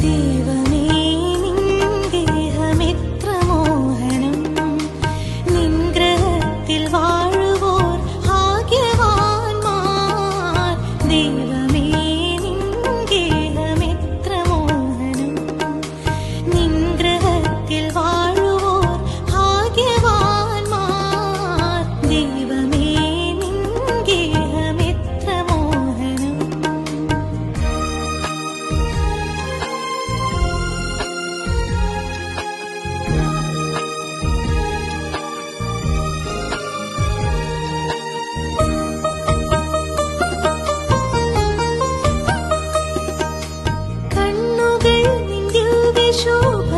ദൈവമേ നിൻ ഗേഹമെത്ര മോഹനം, നിൻ ഗ്രഹത്തിൽ വാഴുവോർ ഭാഗ്യവാന്മാർ. ദൈവമേ നിൻ ഗേഹമെത്ര മോഹനം, നിൻ ഗ്രഹത്തിൽ വാഴുവോർ ഭാഗ്യവാന്മാർ. ദൈവമേ നിൻ ഗേഹമെത്ര മോഹനം. കണ്ണുകൾ നിൻ ദിവ്യശോഭ